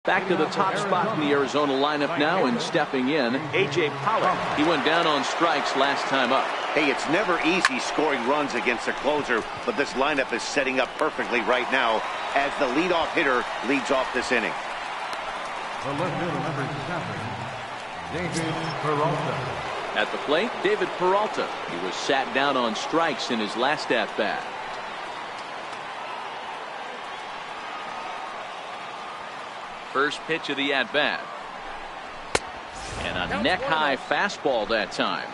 Back to the top spot in the Arizona lineup now, and stepping in, A.J. Pollock. He went down on strikes last time up. Hey, it's never easy scoring runs against a closer, but this lineup is setting up perfectly right now as the leadoff hitter leads off this inning. The left fielder, number 7, David Peralta. At the plate, David Peralta. He was sat down on strikes in his last at-bat. First pitch of the at-bat. And a neck-high fastball that time.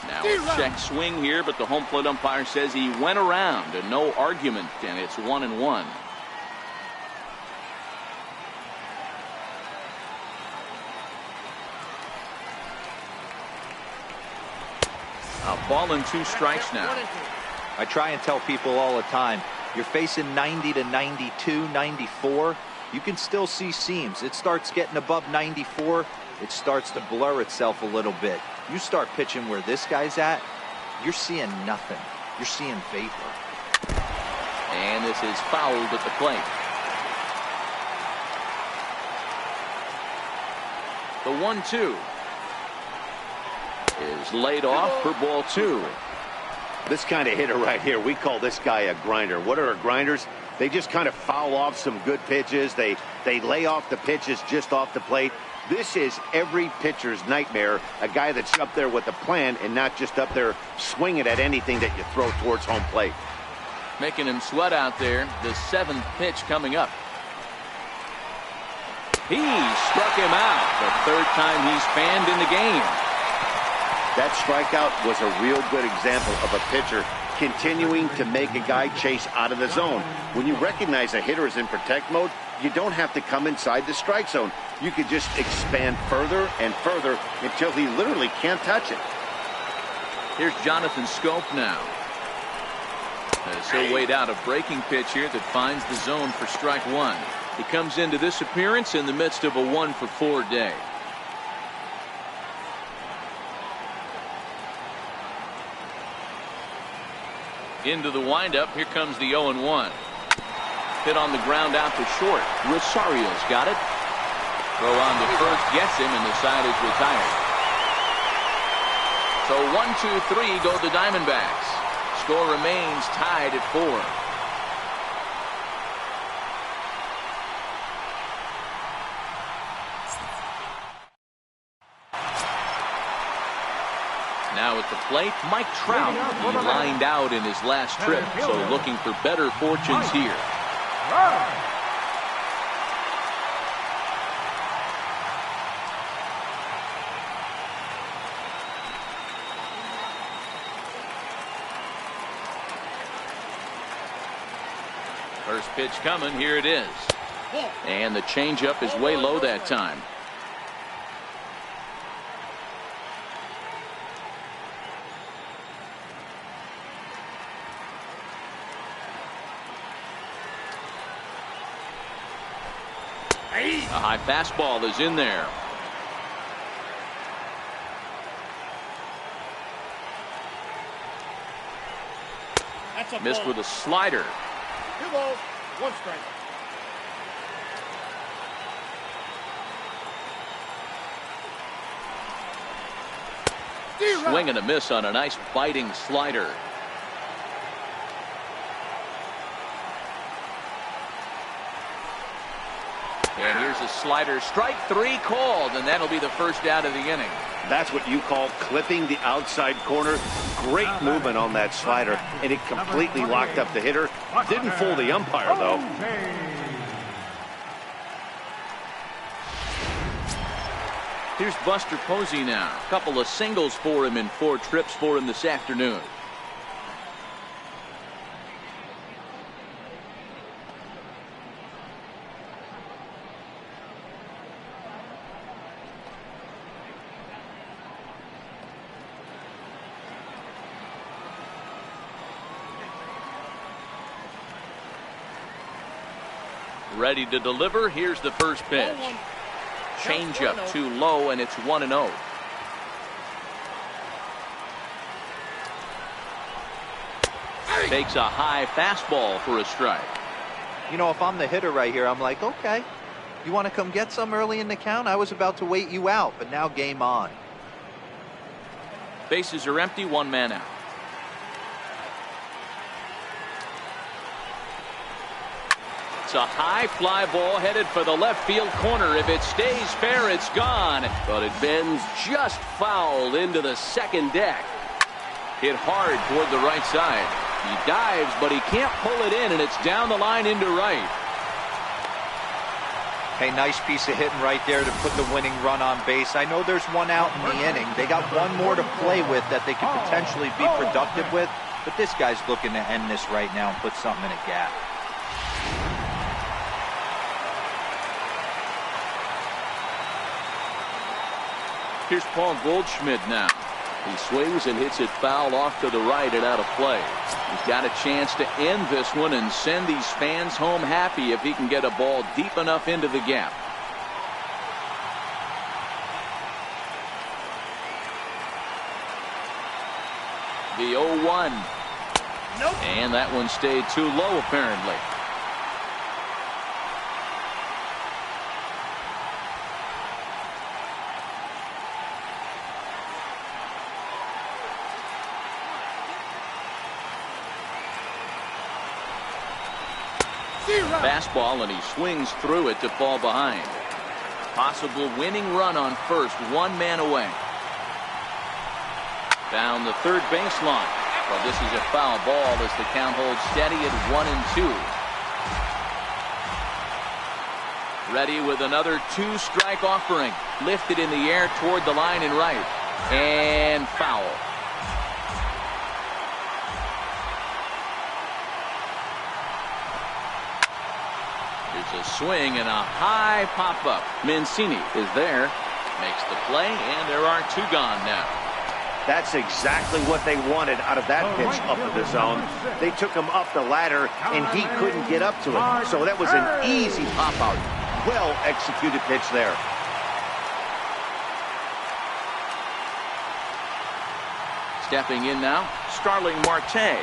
Now a check swing here, but the home plate umpire says he went around, and no argument, and it's 1-1. A ball and 2 strikes now. I try and tell people all the time, you're facing 90 to 92, 94. You can still see seams. It starts getting above 94. It starts to blur itself a little bit. You start pitching where this guy's at, you're seeing nothing. You're seeing vapor. And this is fouled at the plate. The 1-2 is laid off for ball 2. This kind of hitter right here, we call this guy a grinder. What are grinders? They just kind of foul off some good pitches. They lay off the pitches just off the plate. This is every pitcher's nightmare, a guy that's up there with a plan and not just up there swinging at anything that you throw towards home plate. Making him sweat out there. The 7th pitch coming up. He struck him out. The 3rd time he's fanned in the game. That strikeout was a real good example of a pitcher continuing to make a guy chase out of the zone. When you recognize a hitter is in protect mode, you don't have to come inside the strike zone. You could just expand further and further until he literally can't touch it. Here's Jonathan Scope now. As he'll wait out a breaking pitch here that finds the zone for strike 1. He comes into this appearance in the midst of a 1-for-4 day. Into the windup. Here comes the 0-1. Hit on the ground out to short. Rosario's got it. Throw on to first gets him, and the side is retired. So 1-2-3 go the Diamondbacks. Score remains tied at 4. Now at the plate, Mike Trout. He lined out in his last trip, so looking for better fortunes here. First pitch coming, here it is. And the changeup is way low that time. A high fastball is in there. Missed with a slider. 2 balls, 1 strike. Swing and a miss on a nice biting slider. And here's a slider. Strike 3 called, and that'll be the first out of the inning. That's what you call clipping the outside corner. Great movement on that slider, and it completely locked up the hitter. Didn't fool the umpire, though. Here's Buster Posey now. A couple of singles for him in 4 trips for him this afternoon. Ready to deliver. Here's the first pitch. Changeup too low, and it's 1-0. Takes a high fastball for a strike. You know, if I'm the hitter right here, I'm like, okay, you want to come get some early in the count? I was about to wait you out, but now game on. Bases are empty, one man out. It's a high fly ball headed for the left field corner. If it stays fair, it's gone. But it bends just foul into the second deck. Hit hard toward the right side. He dives, but he can't pull it in, and it's down the line into right. Hey, nice piece of hitting right there to put the winning run on base. I know there's one out in the inning. They got one more to play with that they could potentially be productive with, but this guy's looking to end this right now and put something in a gap. Here's Paul Goldschmidt now. He swings and hits it foul off to the right and out of play. He's got a chance to end this one and send these fans home happy if he can get a ball deep enough into the gap. The 0-1. Nope. And that one stayed too low apparently. Fastball, and he swings through it to fall behind. Possible winning run on first, one man away. Down the third baseline. Well, this is a foul ball as the count holds steady at 1-2. Ready with another two-strike offering. Lifted in the air toward the line and right. And foul. A swing and a high pop-up. Mancini is there, makes the play, and there are two gone now. That's exactly what they wanted out of that pitch up to the zone. They took him up the ladder, and he couldn't get up to it. So that was an easy pop-out. Well-executed pitch there. Stepping in now, Starling Marte.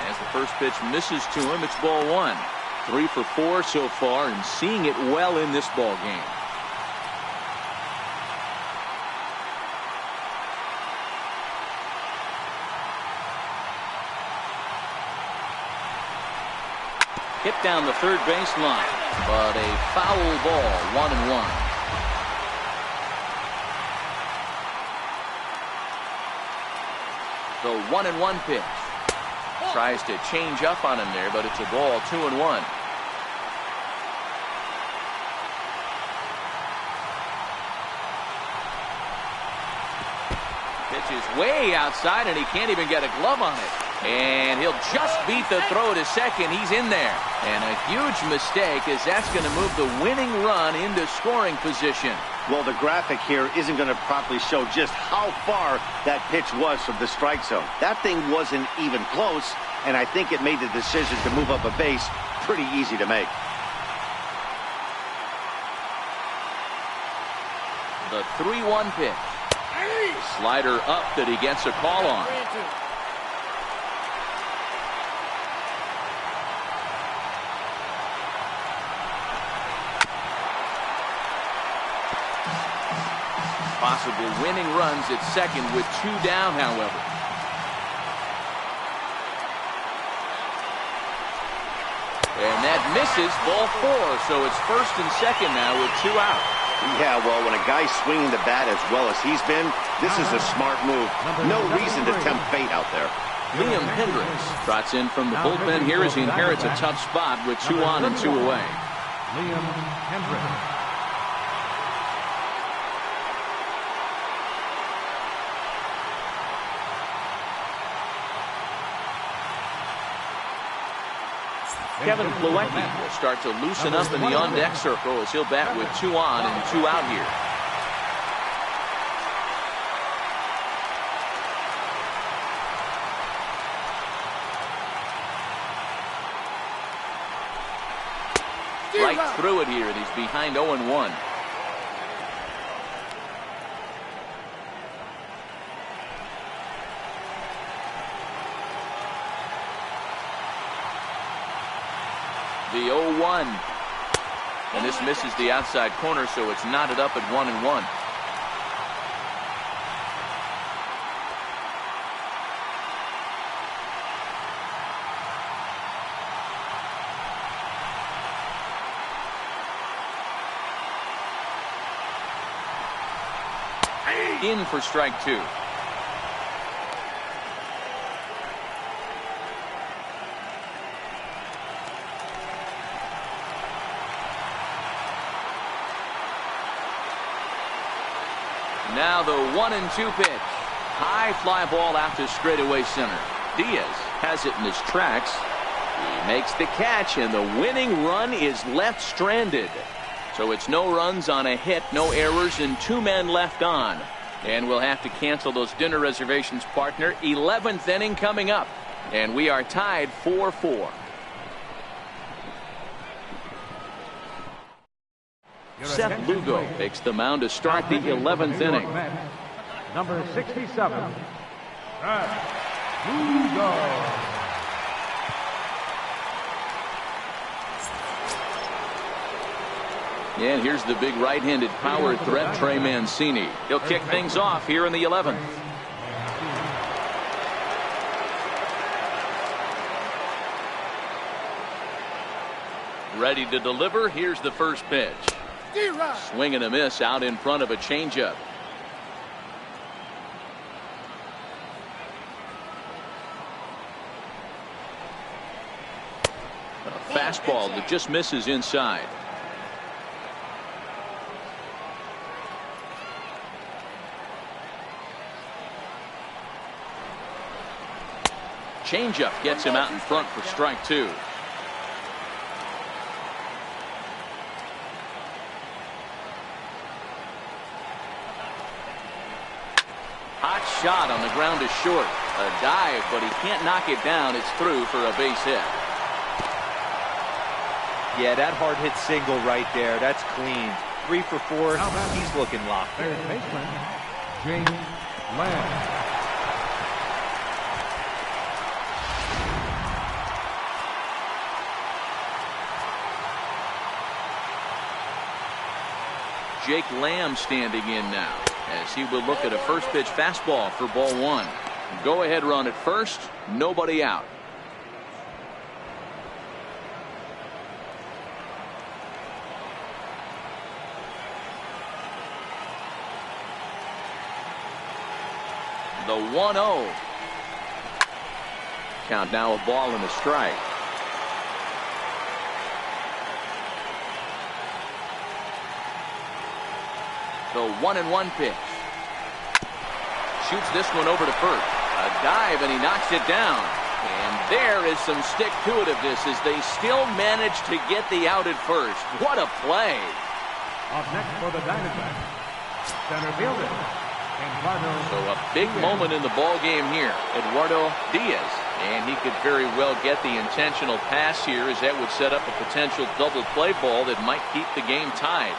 As the first pitch misses to him, it's ball one. 3 for 4 so far and seeing it well in this ball game. Hit down the third baseline, but a foul ball, 1-1. The 1-1 pitch. Tries to change up on him there, but it's a ball, 2-1. Pitch is way outside, and he can't even get a glove on it. And he'll just beat the throw to second. He's in there. And a huge mistake, as that's going to move the winning run into scoring position. Well, the graphic here isn't going to properly show just how far that pitch was from the strike zone. That thing wasn't even close, and I think it made the decision to move up a base pretty easy to make. The 3-1 pitch. Slider up that he gets a call on. Possible winning runs at second with 2 down, however. And that misses, ball 4, so it's first and second now with 2 out. Yeah, well, when a guy's swinging the bat as well as he's been, this is a smart move. No reason to tempt fate out there. Liam Hendricks trots in from the bullpen here as he inherits a tough spot with 2 on and 2 away. Liam Hendricks. Kevin Plawecki will start to loosen up in the on-deck circle as he'll bat with 2 on and 2 out here. Right through it here, and he's behind 0-1. The 0-1. And this misses the outside corner, so it's knotted up at 1-1. In for strike 2. Now the 1-2 pitch. High fly ball out to straightaway center. Diaz has it in his tracks. He makes the catch, and the winning run is left stranded. So it's no runs on a hit, no errors, and 2 men left on. And we'll have to cancel those dinner reservations, partner. 11th inning coming up, and we are tied 4-4. Seth Lugo takes the mound to start the 11th inning. Number 67, Seth Lugo. And here's the big right-handed power threat, Trey Mancini. He'll kick things off here in the 11th. Ready to deliver. Here's the first pitch. Swing and a miss out in front of a changeup. A fastball that just misses inside. Changeup gets him out in front for strike 2. Hot shot on the ground is short. A dive, but he can't knock it down. It's through for a base hit. Yeah, that hard hit single right there. That's clean. 3 for 4. He's looking locked. Third baseman, James Lamb. Jake Lamb standing in now as he will look at a first pitch fastball for ball 1. Go ahead run at first, nobody out. The 1-0. Count now a ball and a strike. The 1-1 pitch. Shoots this one over to first. A dive, and he knocks it down. And there is some stick-to-itiveness as they still manage to get the out at first. What a play. Up next for the Diamondbacks, center fielder, Eduardo. So a big moment in the ball game here. Eduardo Diaz. And he could very well get the intentional pass here, as that would set up a potential double play ball that might keep the game tied.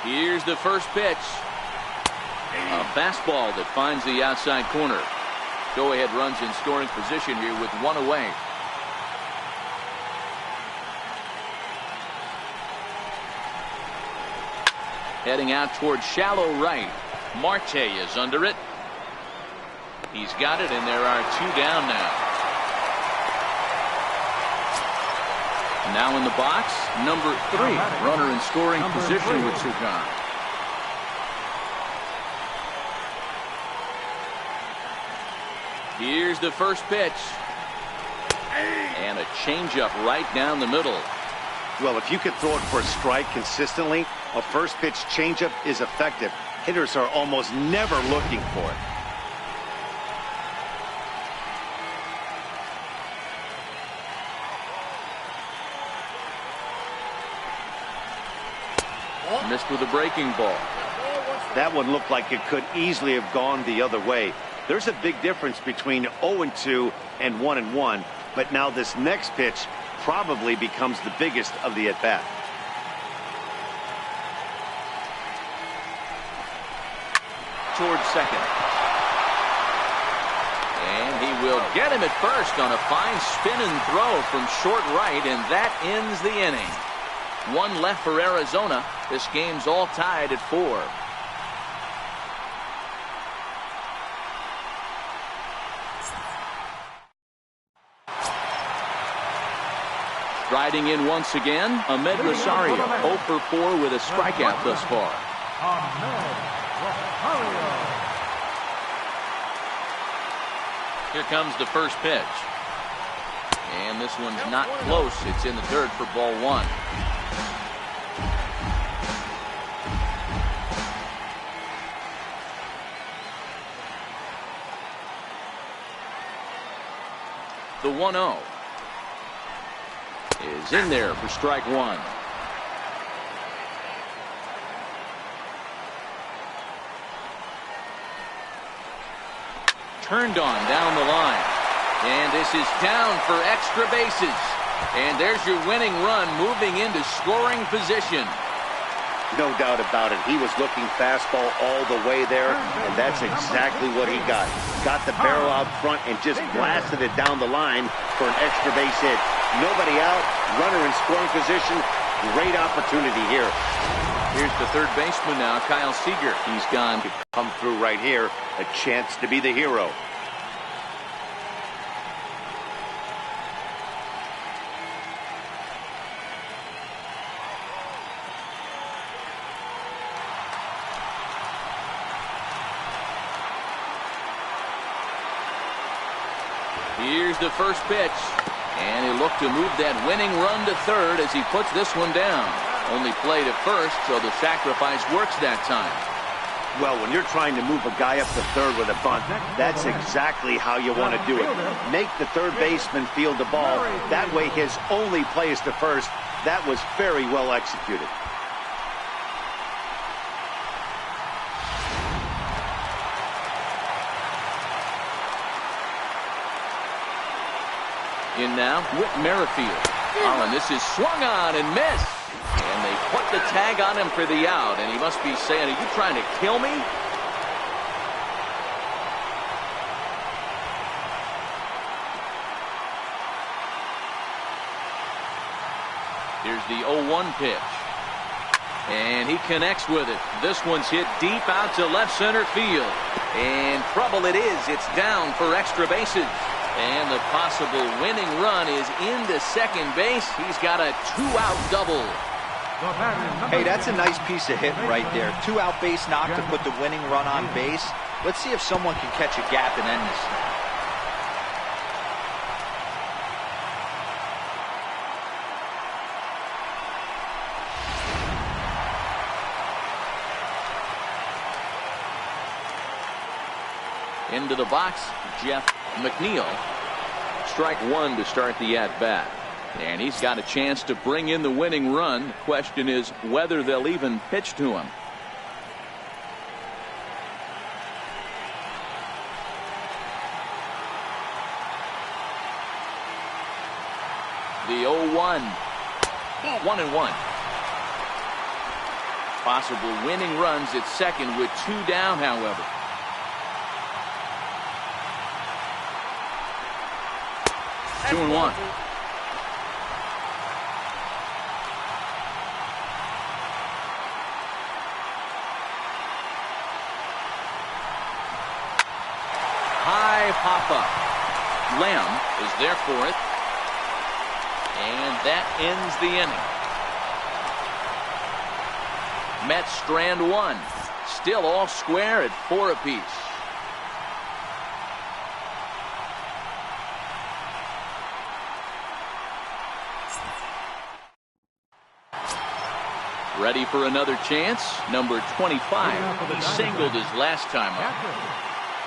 Here's the first pitch. A fastball that finds the outside corner. Go ahead runs in scoring position here with 1 away. Heading out towards shallow right. Marte is under it. He's got it, and there are 2 down now. Now in the box, number 3, runner in scoring position with 2 gone. Here's the first pitch. And a changeup right down the middle. Well, if you could throw it for a strike consistently, a first pitch changeup is effective. Hitters are almost never looking for it. Missed with a breaking ball. That one looked like it could easily have gone the other way. There's a big difference between 0-2 and 1-1, but now this next pitch probably becomes the biggest of the at-bat. Towards second. And he will get him at first on a fine spin and throw from short right, and that ends the inning. One left for Arizona. This game's all tied at 4. Riding in once again, Ahmed Rosario, 0 for 4 with a strikeout thus far. Here comes the first pitch. And this one's not close. It's in the dirt for ball 1. The 1-0 is in there for strike 1. Turned on down the line. And this is down for extra bases. And there's your winning run moving into scoring position. No doubt about it. He was looking fastball all the way there, and that's exactly what he got. Got the barrel out front and just blasted it down the line for an extra base hit. Nobody out, runner in scoring position. Great opportunity here. Here's the third baseman now, Kyle Seager. He's gone. Come through right here. A chance to be the hero. Here's the first pitch. And he looked to move that winning run to third as he puts this one down. Only played at first, so the sacrifice works that time. Well, when you're trying to move a guy up to third with a bunt, that's exactly how you want to do it. Make the third baseman field the ball. That way his only play is to first. That was very well executed. In now, Whit Merrifield. Oh, and this is swung on and missed. And they put the tag on him for the out, and he must be saying, are you trying to kill me? Here's the 0-1 pitch. And he connects with it. This one's hit deep out to left center field. And trouble it is. It's down for extra bases. And the possible winning run is into second base. He's got a 2-out double. Hey, that's a nice piece of hitting right there. 2-out base knock to put the winning run on base. Let's see if someone can catch a gap and end this thing. Into the box, Jeff McNeil. Strike 1 to start the at-bat. And he's got a chance to bring in the winning run. The question is whether they'll even pitch to him. The 0-1. 1-1. Possible winning runs at second with 2 down, however. Two and 1. High pop-up. Lamb is there for it. And that ends the inning. Mets strand 1. Still all square at 4 apiece. Ready for another chance. Number 25. He singled his last time up.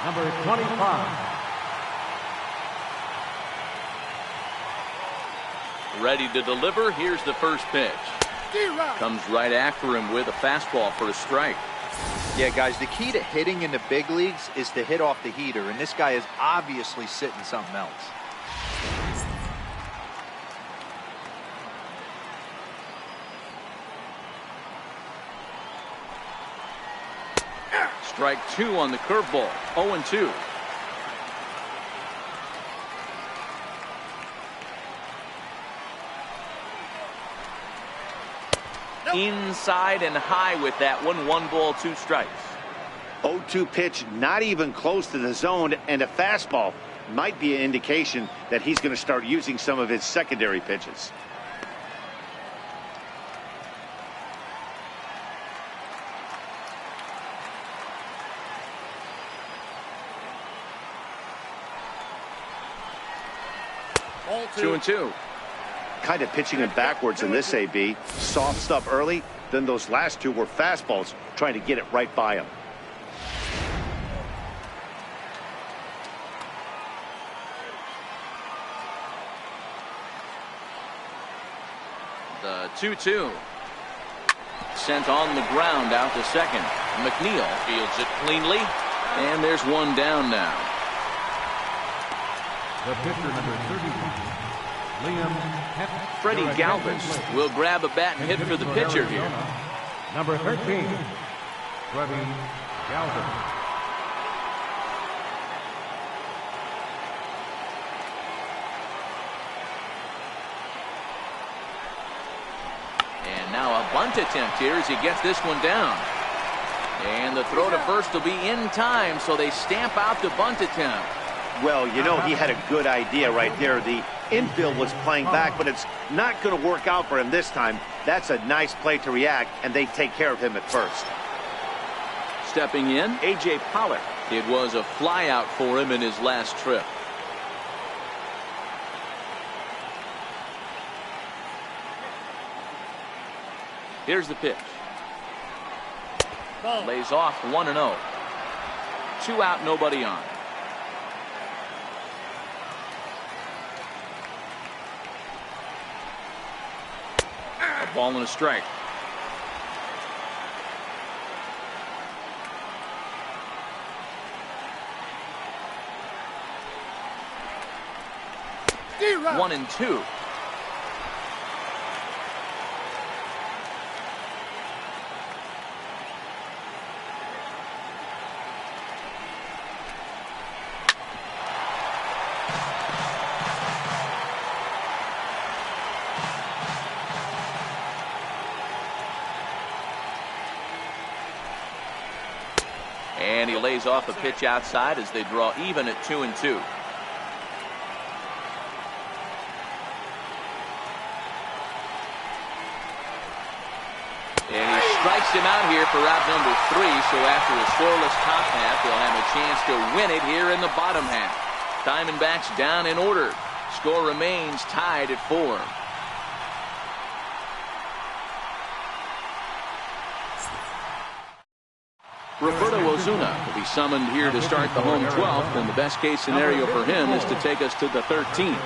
Number 25. Ready to deliver. Here's the first pitch. Comes right after him with a fastball for a strike. Yeah, guys, the key to hitting in the big leagues is to hit off the heater, and this guy is obviously sitting something else. Strike 2 on the curveball. 0-2. Inside and high with that one. 1 ball, 2 strikes. 0-2 pitch, not even close to the zone, and a fastball might be an indication that he's going to start using some of his secondary pitches. Ball 2-2. Kind of pitching him backwards in this AB. Soft stuff early, then those last 2 were fastballs, trying to get it right by him. The 2-2. Sent on the ground out to second. McNeil fields it cleanly. And there's 1 down now. The pitcher, number 31, Liam Hep. Freddie Galvis will grab a bat and hit for the pitcher here. Number 13, Freddie Galvis. And now a bunt attempt here as he gets this one down. And the throw to first will be in time, so they stamp out the bunt attempt. Well, you know, he had a good idea right there. The infield was playing back, but it's not going to work out for him this time. That's a nice play to react, and they take care of him at first. Stepping in, A.J. Pollock. It was a flyout for him in his last trip. Here's the pitch. Lays off 1-0. 2 out, nobody on. A ball and a strike. D-Rock. 1-2. And he lays off a pitch outside as they draw even at 2-2. And he strikes him out here for out number 3. So after a scoreless top half, they'll have a chance to win it here in the bottom half. Diamondbacks down in order. Score remains tied at 4. Roberto Ozuna will be summoned here to start the home 12th, and the best case scenario for him is to take us to the 13th.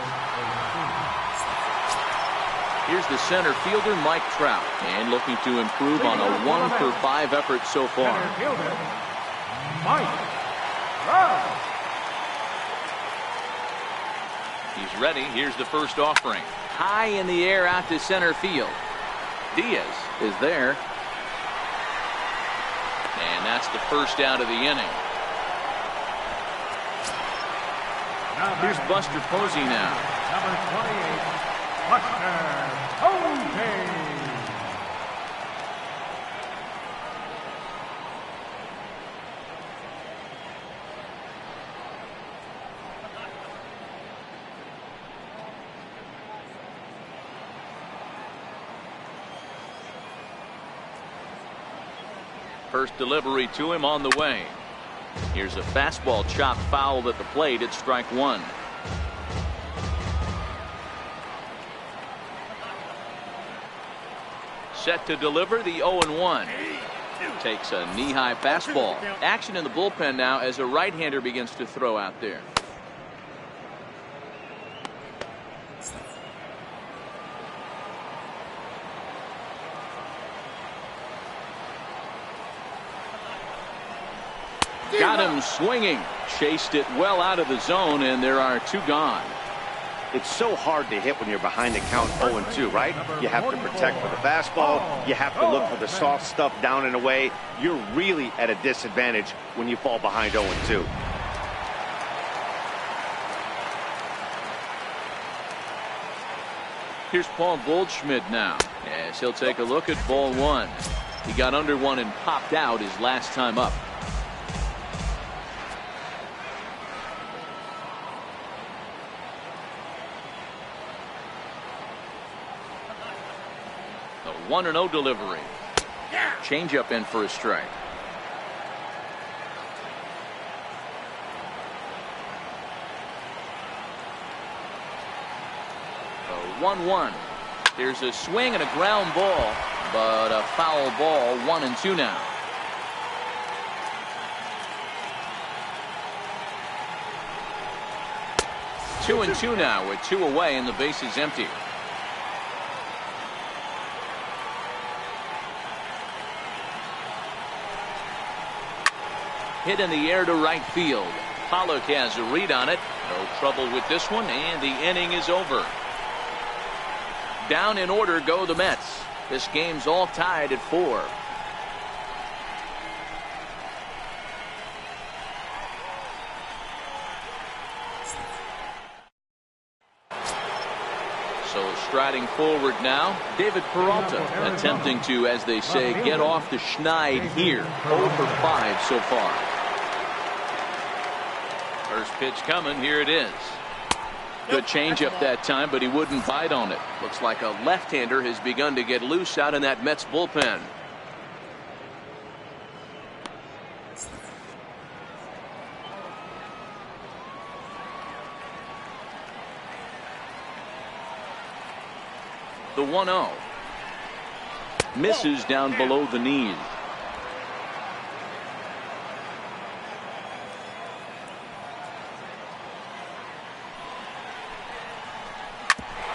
Here's the center fielder, Mike Trout, and looking to improve on a 1-for-5 effort so far. Center fielder, Mike Trout. He's ready. Here's the first offering. High in the air out to center field. Diaz is there. And that's the first out of the inning. Here's Buster Posey now. Number 28, Buster Posey. First delivery to him on the way. Here's a fastball chopped foul at the plate. It's strike 1. Set to deliver the 0-1. Takes a knee-high fastball. Action in the bullpen now as a right-hander begins to throw out there. Got him swinging. Chased it well out of the zone, and there are 2 gone. It's so hard to hit when you're behind the count 0-2, right? You have to protect for the fastball. You have to look for the soft stuff down and away. You're really at a disadvantage when you fall behind 0-2. Here's Paul Goldschmidt now, as he'll take a look at ball one. He got under one and popped out his last time up. The 1-0 delivery. Changeup in for a strike. The 1-1. There's a swing and a ground ball, but a foul ball. 1-2 now. Two and two now with two away and the bases empty. Hit in the air to right field. Pollock has a read on it. No trouble with this one, and the inning is over. Down in order go the Mets. This game's all tied at 4. So striding forward now, David Peralta attempting to, as they say, get off the schneid here. 0 for 5 so far. First pitch coming. Here it is. Good changeup that time, but he wouldn't bite on it. Looks like a left-hander has begun to get loose out in that Mets bullpen. The 1-0. Misses down below the knees.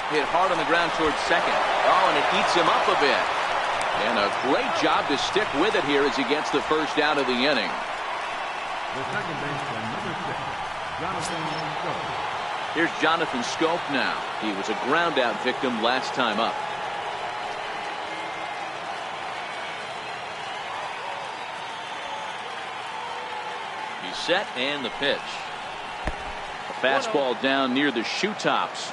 Hit hard on the ground towards second. Oh, and it eats him up a bit. And a great job to stick with it here as he gets the first out of the inning. The second baseman, number 6, Jonathan Scope. Here's Jonathan Scope now. He was a ground out victim last time up. He's set and the pitch. A fastball down near the shoe tops.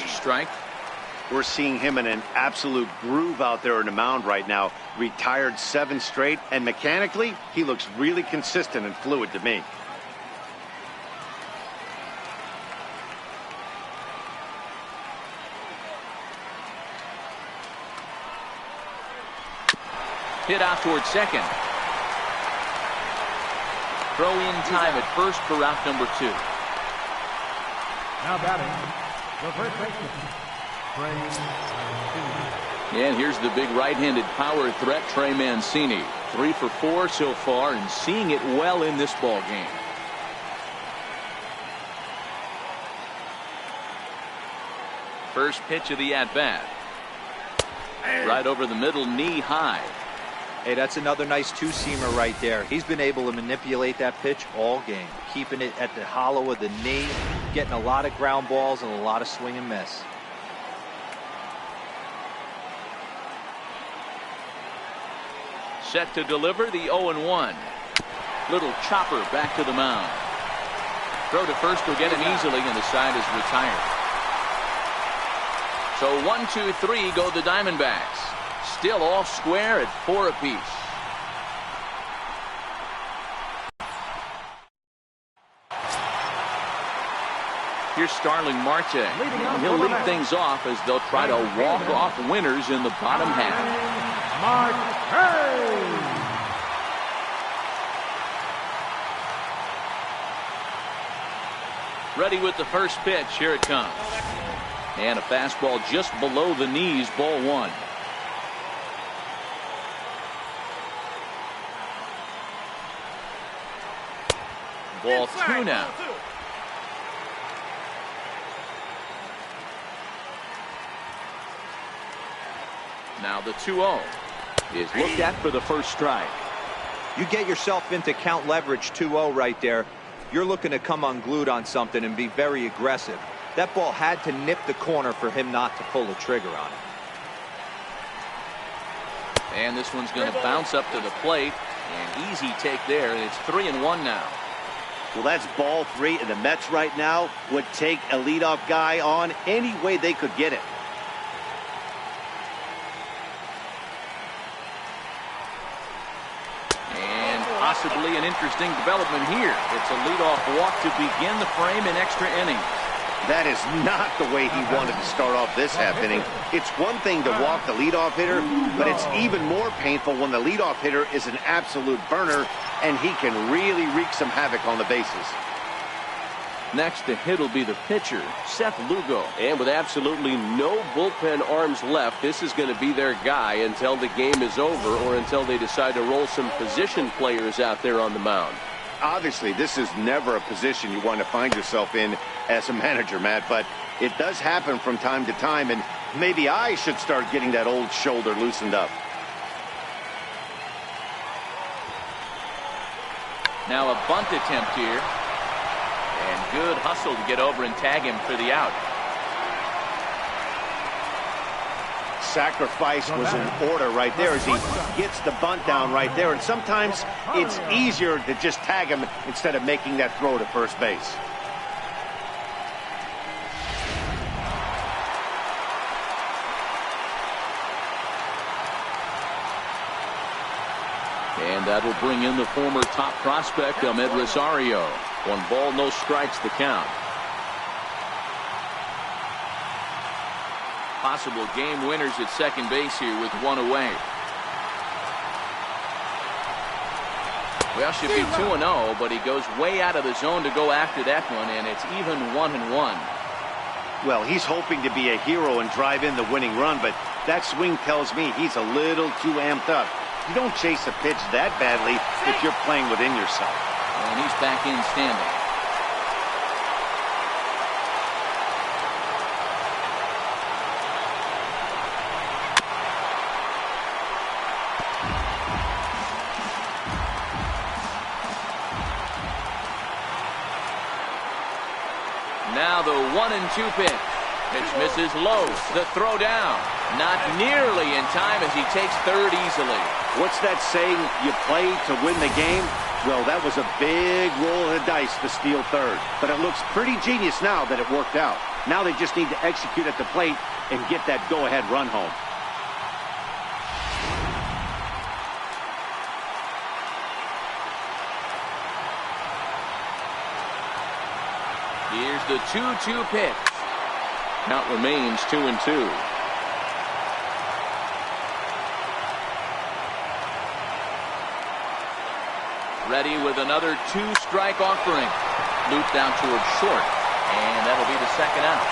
Strike. We're seeing him in an absolute groove out there on the mound right now. Retired 7 straight, and mechanically, he looks really consistent and fluid to me. Hit out towards second. Throw in time at first for out number 2. Now batting, the first baseman, Trey Mancini. And here's the big right-handed power threat, Trey Mancini. 3 for 4 so far and seeing it well in this ball game. First pitch of the at-bat. Right over the middle, knee high. Hey, that's another nice two-seamer right there. He's been able to manipulate that pitch all game, keeping it at the hollow of the knee, getting a lot of ground balls and a lot of swing and miss. Set to deliver the 0-1. Little chopper back to the mound. Throw to first will get him easily, and the side is retired. So 1, 2, 3 go the Diamondbacks. Still all square at 4 apiece. Here's Starling Marte. He'll lead things off as they'll try to walk off winners in the bottom half. Ready with the first pitch. Here it comes. And a fastball just below the knees, ball 1. Ball 2 now. Now the 2-0 is looked at for the first strike. You get yourself into count leverage 2-0 right there. You're looking to come unglued on something and be very aggressive. That ball had to nip the corner for him not to pull the trigger on it. And this one's going to bounce up to the plate. And easy take there, and it's 3-1 now. Well, that's ball 3, and the Mets right now would take a leadoff guy on any way they could get it. And possibly an interesting development here. It's a leadoff walk to begin the frame in extra innings. That is not the way he wanted to start off this half inning. It's one thing to walk the leadoff hitter, but it's even more painful when the leadoff hitter is an absolute burner, and he can really wreak some havoc on the bases. Next to hit will be the pitcher, Seth Lugo. And with absolutely no bullpen arms left, this is going to be their guy until the game is over or until they decide to roll some position players out there on the mound. Obviously, this is never a position you want to find yourself in as a manager, Matt, but it does happen from time to time, and maybe I should start getting that old shoulder loosened up. Now a bunt attempt here. And good hustle to get over and tag him for the out. Sacrifice was in order right there as he gets the bunt down right there. And sometimes it's easier to just tag him instead of making that throw to first base. And that'll bring in the former top prospect, Ahmed Rosario. 1 ball, no strikes, the count. Possible game winners at second base here with 1 away. Well, should be 2-0, but he goes way out of the zone to go after that one, and it's even 1-1. Well, he's hoping to be a hero and drive in the winning run, but that swing tells me he's a little too amped up. You don't chase a pitch that badly if you're playing within yourself. And he's back in standing. Now the 1-2 pitch. Pitch misses low. The throw down. Not nearly in time as he takes third easily. What's that saying? You play to win the game? Well, that was a big roll of the dice to steal third. But it looks pretty genius now that it worked out. Now they just need to execute at the plate and get that go-ahead run home. Here's the 2-2 pitch. Count remains 2-2. Ready with another 2-strike offering. Looped down towards short. And that'll be the second out.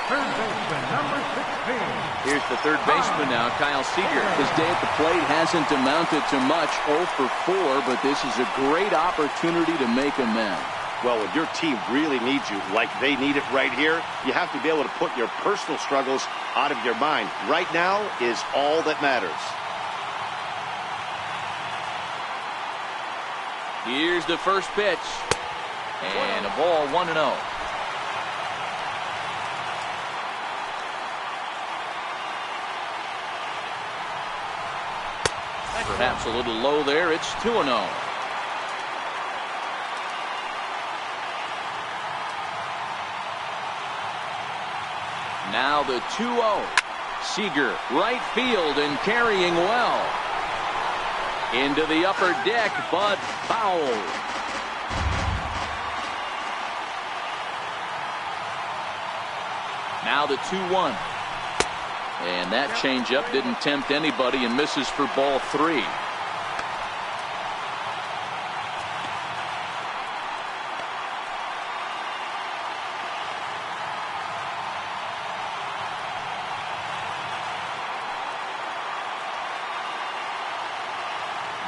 Third baseman, number 16. Here's the third baseman now, Kyle Seager. His day at the plate hasn't amounted to much, 0 for 4, but this is a great opportunity to make amends. Well, when your team really needs you, like they need it right here, you have to be able to put your personal struggles out of your mind. Right now is all that matters. Here's the first pitch. And a ball, 1-0. Perhaps a little low there. It's 2-0. Now the 2-0. Seager, right field and carrying well. Into the upper deck, but foul. Now the 2-1. And that changeup didn't tempt anybody and misses for ball 3.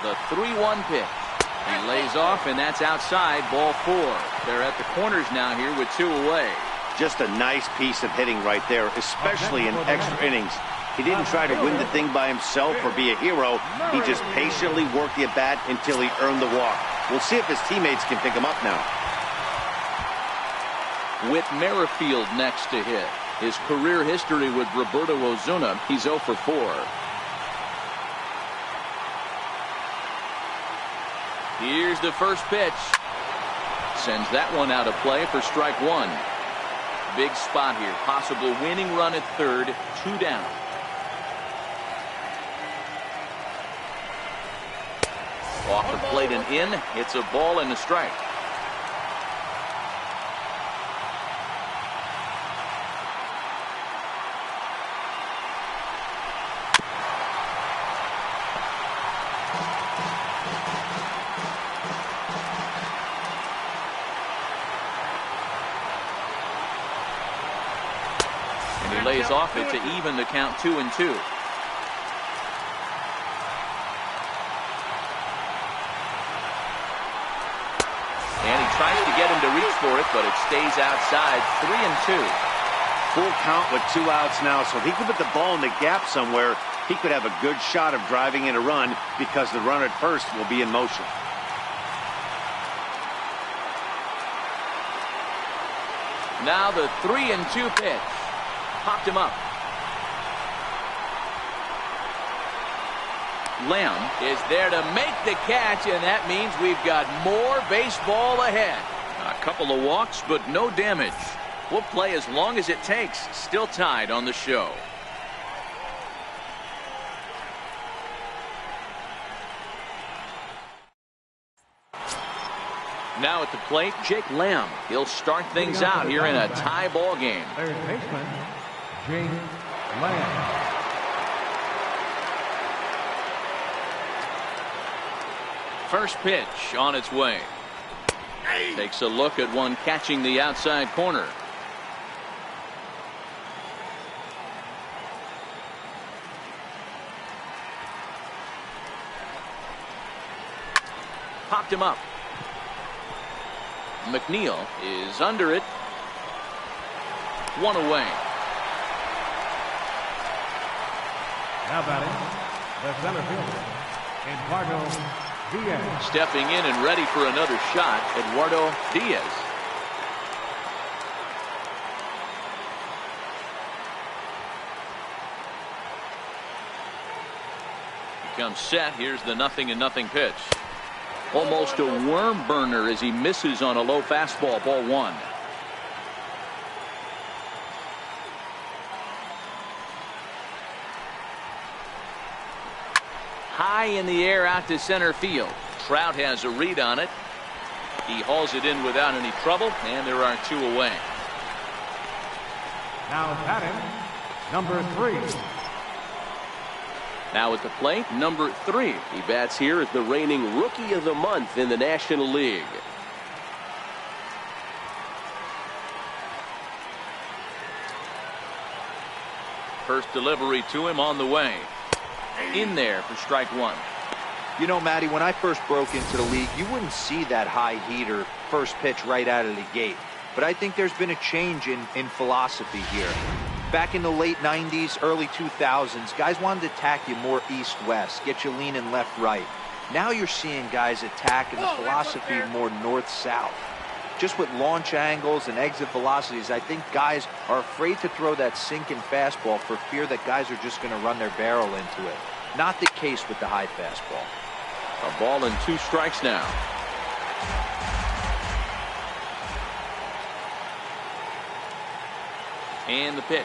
The 3-1 pitch. He lays off, and that's outside, ball 4. They're at the corners now here with 2 away. Just a nice piece of hitting right there, especially in extra innings. He didn't try to win the thing by himself or be a hero. He just patiently worked the at-bat until he earned the walk. We'll see if his teammates can pick him up now. Whit Merrifield next to hit. His career history with Roberto Ozuna, he's 0 for 4. Here's the first pitch. Sends that one out of play for strike one. Big spot here. Possible winning run at third. 2 down. Off the plate and in. It's a ball and a strike. And he lays off it to even the count 2-2. And he tries to get him to reach for it, but it stays outside. 3-2. Full count with 2 outs now, so if he could put the ball in the gap somewhere, he could have a good shot of driving in a run because the runner at first will be in motion. Now the 3-2 pitch. Popped him up. Lamb is there to make the catch, and that means we've got more baseball ahead. A couple of walks, but no damage. We'll play as long as it takes. Still tied on the show. Now at the plate, Jake Lamb. He'll start things out here in a tie ball game. Third baseman, Jake Lamb. First pitch on its way. Takes a look at one catching the outside corner. Popped him up. McNeil is under it. 1 away. Now batting, the center fielder, Eduardo Diaz. Stepping in and ready for another shot, Eduardo Diaz. Becomes set. Here's the 0-0 pitch. Almost a worm burner as he misses on a low fastball. Ball 1. High in the air out to center field. Trout has a read on it. He hauls it in without any trouble, and there are 2 away. Now batting, number 3. Now at the plate, number 3. He bats here as the reigning Rookie of the Month in the National League. First delivery to him on the way. In there for strike 1. You know, Matty, when I first broke into the league, you wouldn't see that high heater first pitch right out of the gate. But I think there's been a change in philosophy here. Back in the late 90s, early 2000s, guys wanted to attack you more east-west, get you leaning left-right. Now you're seeing guys attacking the philosophy more north-south. Just with launch angles and exit velocities, I think guys are afraid to throw that sinking fastball for fear that guys are just going to run their barrel into it. Not the case with the high fastball. A ball and 2 strikes now. And the pitch.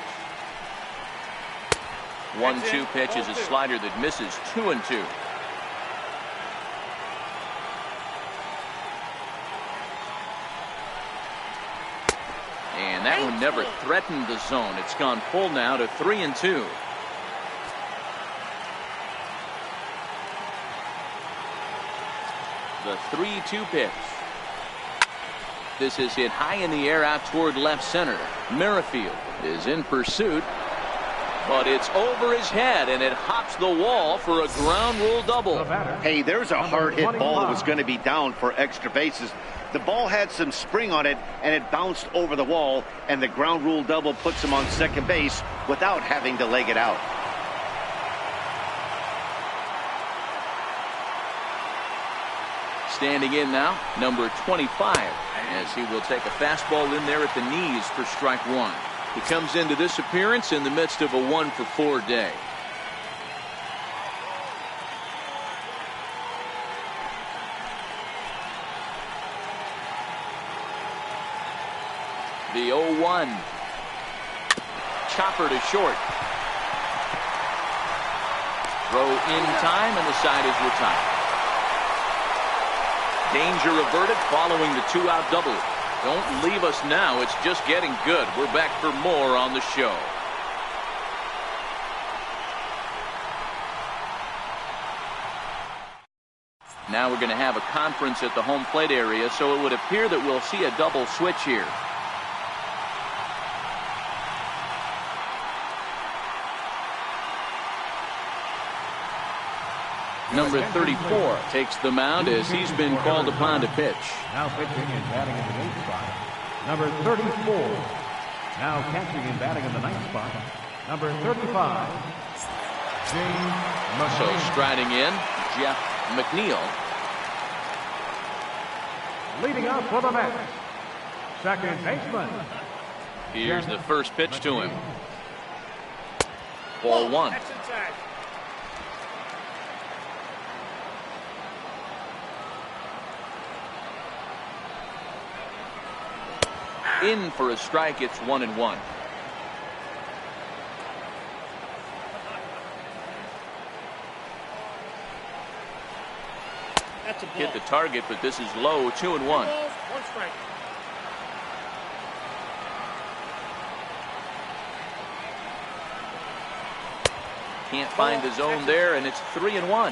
1-2 pitch is a slider that misses. 2-2. And that one never threatened the zone. It's gone full now to 3-2. The 3-2 pitch. This is hit high in the air out toward left center. Merrifield is in pursuit, but it's over his head, and it hops the wall for a ground rule double. Hey, there's a hard hit ball that was going to be down for extra bases. The ball had some spring on it, and it bounced over the wall, and the ground rule double puts him on second base without having to leg it out. Standing in now, number 25, as he will take a fastball in there at the knees for strike 1. He comes into this appearance in the midst of a 1-for-4 day. The 0-1. Chopper to short. Throw in time, and the side is retired. Danger averted following the 2-out double. Don't leave us now. It's just getting good. We're back for more on the show. Now we're going to have a conference at the home plate area, so it would appear that we'll see a double switch here. Number 34 takes the mound as he's been called upon to pitch. Now pitching and batting in the 8th spot, number 34. Now catching and batting in the 9th spot, number 35. James McNeil. So striding in, Jeff McNeil. Leading up for the Mets, second baseman. Here's the first pitch to him. Ball 1. That's inside. In for a strike. It's 1-1. That's a ball. Hit the target, but this is low. 2-1. Balls, 1 strike. Can't find the zone there, and it's 3-1.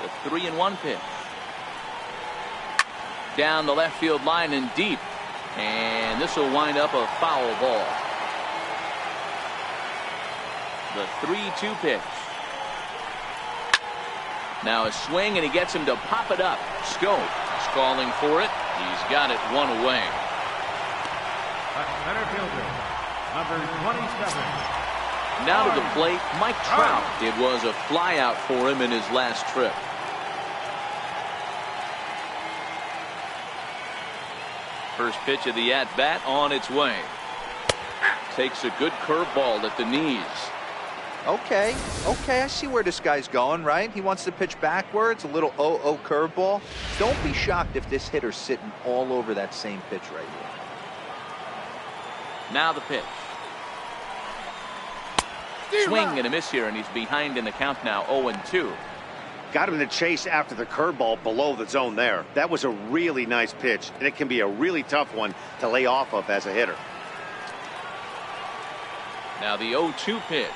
The 3-1 pitch. Down the left field line and deep. And this will wind up a foul ball. The 3-2 pitch. Now a swing, and he gets him to pop it up. Schoop is calling for it. He's got it 1 away. Center fielder, number 27. Now to the plate, Mike Trout. It was a fly out for him in his last trip. First pitch of the at-bat on its way. Takes a good curveball at the knees. Okay, I see where this guy's going, right? He wants to pitch backwards, a little 0-0 curveball. Don't be shocked if this hitter's sitting all over that same pitch right here. Now the pitch. Swing and a miss here, and he's behind in the count now, 0-2. Got him to chase after the curveball below the zone there. That was a really nice pitch, and it can be a really tough one to lay off of as a hitter. Now the 0-2 pitch.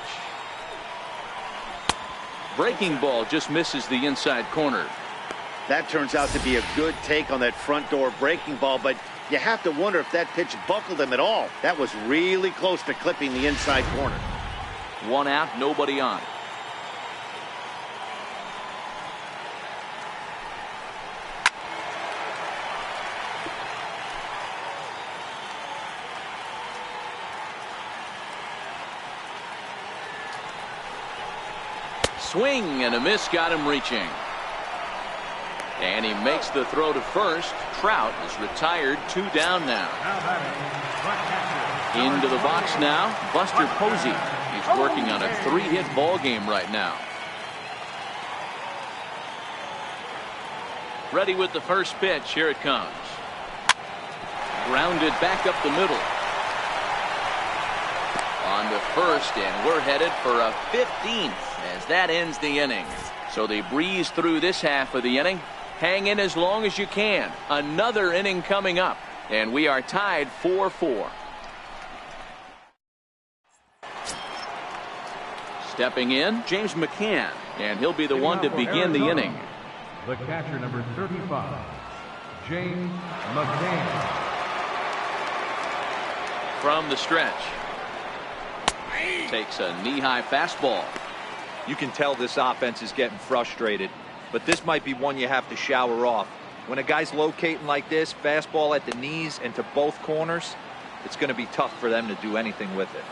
Breaking ball just misses the inside corner. That turns out to be a good take on that front door breaking ball, but you have to wonder if that pitch buckled him at all. That was really close to clipping the inside corner. 1 out, nobody on. Swing and a miss, got him reaching. And he makes the throw to first. Trout is retired, 2 down now. Into the box now, Buster Posey. He's working on a 3-hit ball game right now. Ready with the first pitch. Here it comes. Grounded back up the middle. On to first, and we're headed for a 15th as that ends the inning. So they breeze through this half of the inning. Hang in as long as you can. Another inning coming up, and we are tied 4-4. Stepping in, James McCann, and he'll be the one to begin the inning. The catcher, number 35, James McCann. From the stretch. Takes a knee-high fastball. You can tell this offense is getting frustrated, but this might be one you have to shower off. When a guy's locating like this, fastball at the knees and to both corners, it's going to be tough for them to do anything with it.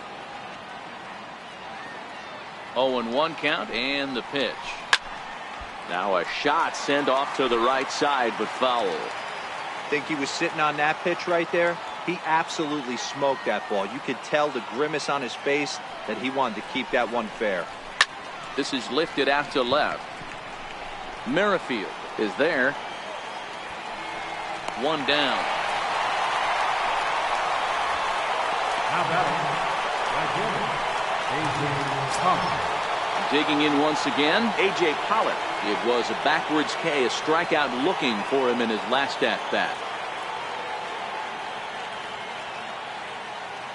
0-1 count, and the pitch. Now a shot sent off to the right side, but foul. Think he was sitting on that pitch right there? He absolutely smoked that ball. You could tell the grimace on his face that he wanted to keep that one fair. This is lifted out to left. Merrifield is there. One down. Now batting, right-hander, A.J. Pollard. Digging in once again, A.J. Pollard. It was a backwards K, a strikeout looking for him in his last at-bat.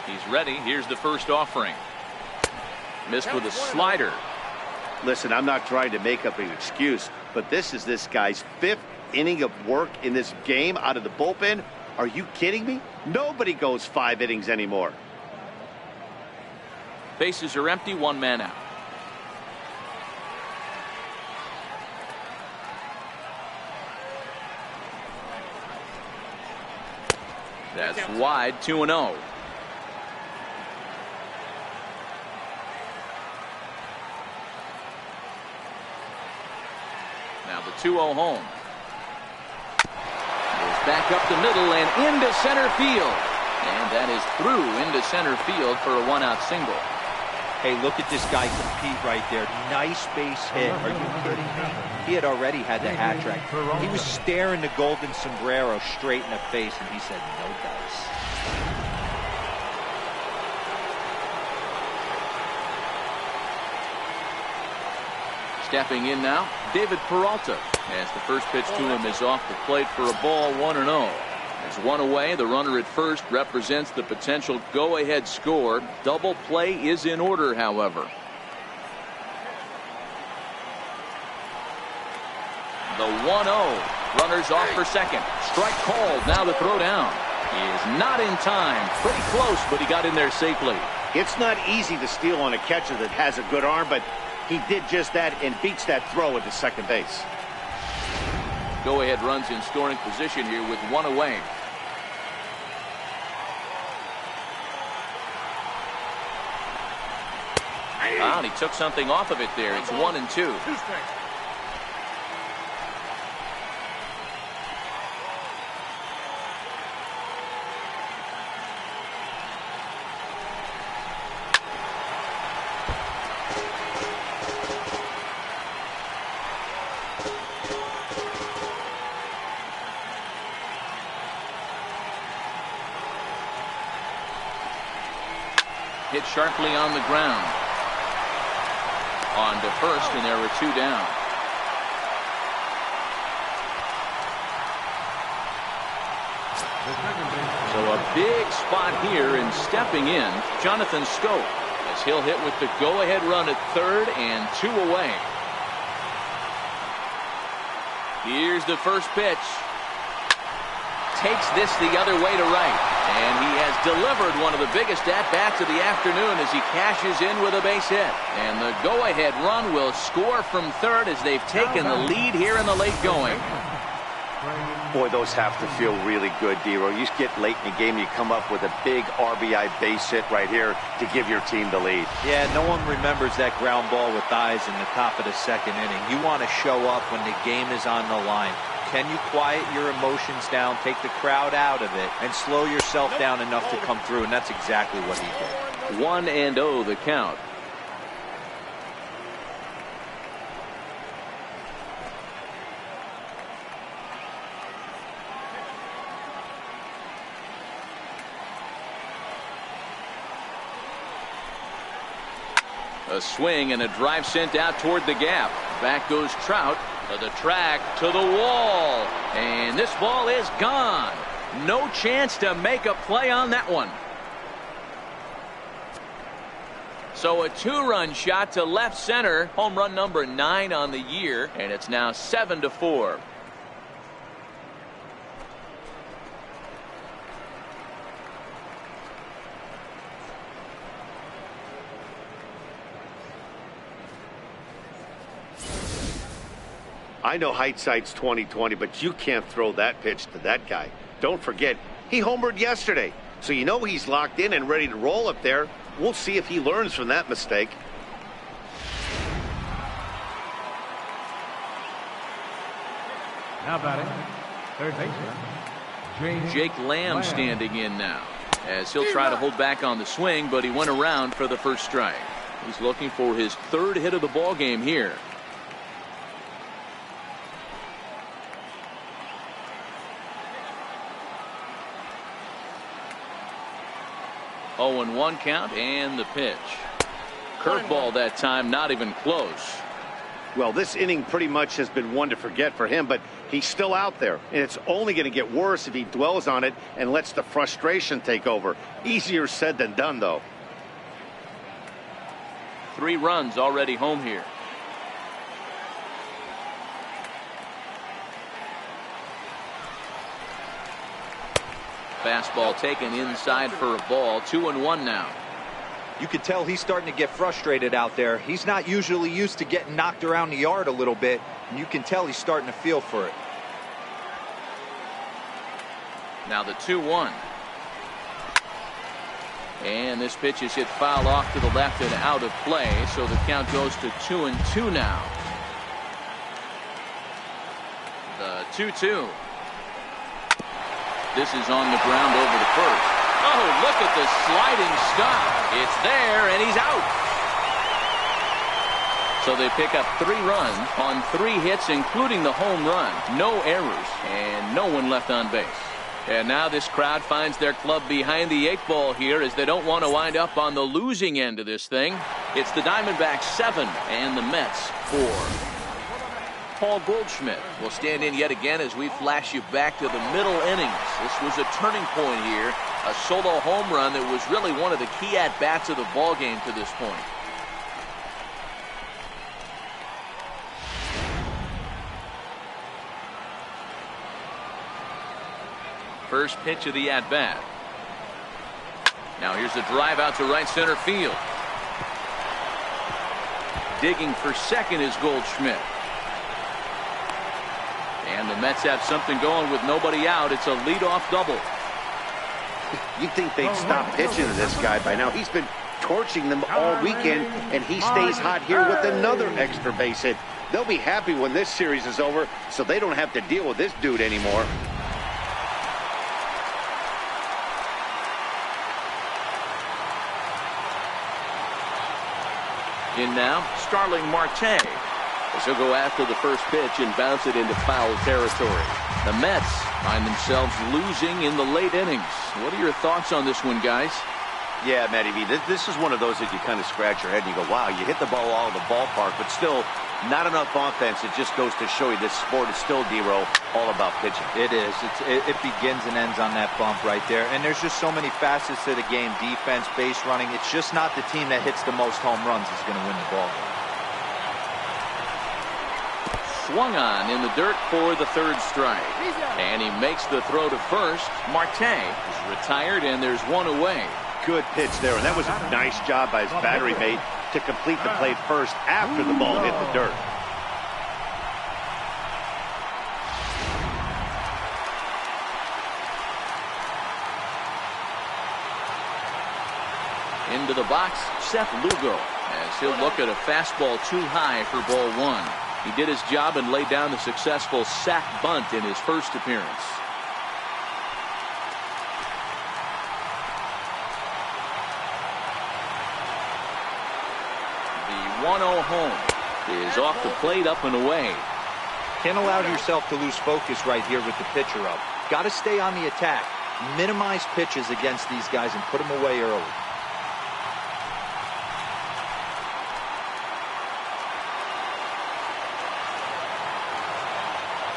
He's ready. Here's the first offering. Missed with a slider. Listen, I'm not trying to make up an excuse, but this is this guy's 5th inning of work in this game out of the bullpen. Are you kidding me? Nobody goes 5 innings anymore. Bases are empty, one man out. That's wide, 2-0. Now the 2-0 home. Goes back up the middle and into center field. And that is through into center field for a 1-out single. Hey, look at this guy compete right there. Nice base hit. Are you kidding me? He had already had the hat trick. He was staring the golden sombrero straight in the face, and he said, no dice. Stepping in now, David Peralta, as the first pitch to him is off the plate for a ball, 1-0. There's one away. The runner at first represents the potential go-ahead score. Double play is in order, however. The 1-0. Runners off for second. Strike called. Now the throw down. He is not in time. Pretty close, but he got in there safely. It's not easy to steal on a catcher that has a good arm, but he did just that and beats that throw into second base. Go-ahead runs in scoring position here with one away. And he took something off of it there. It's 1-2. Hit sharply on the ground. On to first, and there were 2 down. So a big spot here, and stepping in, Jonathan Schoop, as he'll hit with the go-ahead run at third and 2 away. Here's the first pitch. Takes this the other way to right. And he has delivered one of the biggest at-bats of the afternoon as he cashes in with a base hit. And the go-ahead run will score from third as they've taken the lead here in the late going. Boy, those have to feel really good, D-Row. You just get late in the game, you come up with a big RBI base hit right here to give your team the lead. Yeah, no one remembers that ground ball with eyes in the top of the second inning. You want to show up when the game is on the line. Can you quiet your emotions down, take the crowd out of it, and slow yourself down enough to come through? And that's exactly what he did. 1-0 the count. A swing and a drive sent out toward the gap. Back goes Trout. To the track, to the wall, and this ball is gone. No chance to make a play on that one. So a 2-run shot to left center, home run number 9 on the year, and it's now 7-4. I know hindsight's 20/20, but you can't throw that pitch to that guy. Don't forget, he homered yesterday, so you know he's locked in and ready to roll up there. We'll see if he learns from that mistake. Now batting, third baseman, Jake Lamb standing in now, as he'll try to hold back on the swing, but he went around for the first strike. He's looking for his third hit of the ball game here. Oh, and 1 count, and the pitch. Curveball that time, not even close. Well, this inning pretty much has been one to forget for him, but he's still out there, and it's only going to get worse if he dwells on it and lets the frustration take over. Easier said than done, though. 3 runs already home here. Fastball taken inside for a ball. 2-1 now. You can tell he's starting to get frustrated out there. He's not usually used to getting knocked around the yard a little bit, and you can tell he's starting to feel for it. Now the 2-1. And this pitch is hit foul off to the left and out of play, so the count goes to 2-2 now. The 2-2. This is on the ground over the first. Oh, look at the sliding stop. It's there, and he's out. So they pick up 3 runs on 3 hits, including the home run. No errors, and no one left on base. And now this crowd finds their club behind the 8 ball here, as they don't want to wind up on the losing end of this thing. It's the Diamondbacks 7 and the Mets 4. Paul Goldschmidt will stand in yet again as we flash you back to the middle innings. This was a turning point here, a solo home run that was really one of the key at-bats of the ball game to this point. First pitch of the at-bat. Now here's a drive out to right center field. Digging for second is Goldschmidt. And the Mets have something going with nobody out. It's a leadoff double. You'd think they'd stop pitching to this guy by now. He's been torching them all weekend, and he stays hot here with another extra base hit. They'll be happy when this series is over, so they don't have to deal with this dude anymore. In now, Starling Marte, as he'll go after the first pitch and bounce it into foul territory. The Mets find themselves losing in the late innings. What are your thoughts on this one, guys? Yeah, Matty V, this is one of those that you kind of scratch your head and you go, wow, you hit the ball all over the ballpark, but still not enough offense. It just goes to show you this sport is still, D-Row, all about pitching. It is. It begins and ends on that bump right there. And there's just so many facets to the game. Defense, base running. It's just not the team that hits the most home runs is going to win the ball game. Swung on in the dirt for the third strike. And he makes the throw to first. Marte is retired, and there's one away. Good pitch there, and that was a nice job by his battery mate to complete the play first after the ball hit the dirt. Into the box, Seth Lugo, as he'll look at a fastball too high for ball 1. He did his job and laid down the successful sac bunt in his first appearance. The 1-0 home is off the plate, up and away. Can't allow yourself to lose focus right here with the pitcher up. Got to stay on the attack. Minimize pitches against these guys and put them away early.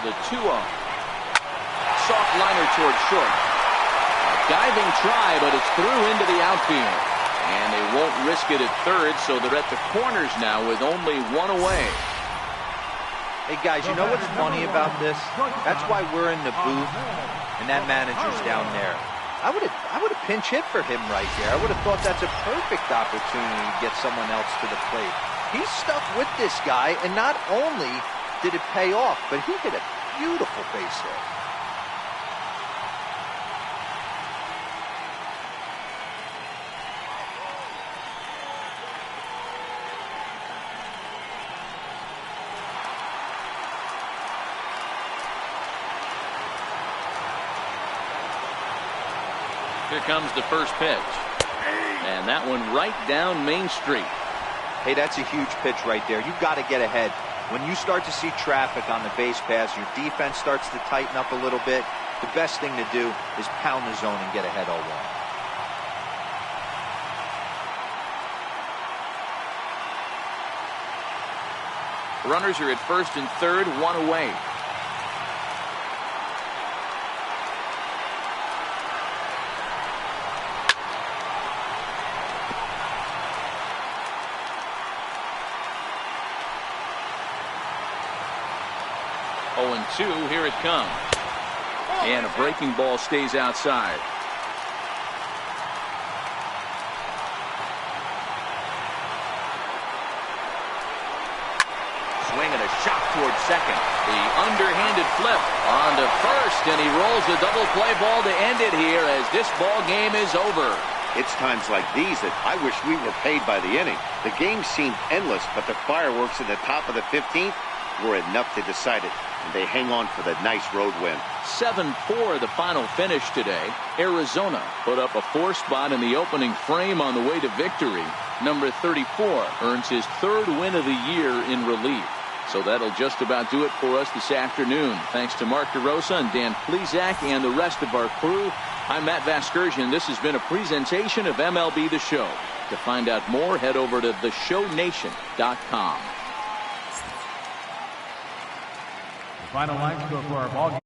The 2-0. Soft liner toward short. A diving try, but it's through into the outfield. And they won't risk it at third, so they're at the corners now with only one away. Hey, guys, you know what's funny about this? That's why we're in the booth, and that manager's down there. I would have pinch hit for him right there. I would have thought that's a perfect opportunity to get someone else to the plate. He's stuck with this guy, and not only did it pay off, but he hit a beautiful base hit. Here comes the first pitch. And that one right down Main Street. Hey, that's a huge pitch right there. You've got to get ahead. When you start to see traffic on the base pass, your defense starts to tighten up a little bit. The best thing to do is pound the zone and get ahead 0-1. Runners are at first and third, one away. Oh, and 2, here it comes. And a breaking ball stays outside. Swing and a shot towards second. The underhanded flip onto first, and he rolls a double play ball to end it here as this ball game is over. It's times like these that I wish we were paid by the inning. The game seemed endless, but the fireworks in the top of the 15th were enough to decide it, and they hang on for the nice road win. 7-4 the final finish today. Arizona put up a 4 spot in the opening frame on the way to victory. Number 34 earns his 3rd win of the year in relief. So that'll just about do it for us this afternoon. Thanks to Mark DeRosa and Dan Plesac and the rest of our crew. I'm Matt Vasgersian. This has been a presentation of MLB The Show. To find out more, head over to theshownation.com. The final line score for our ball game.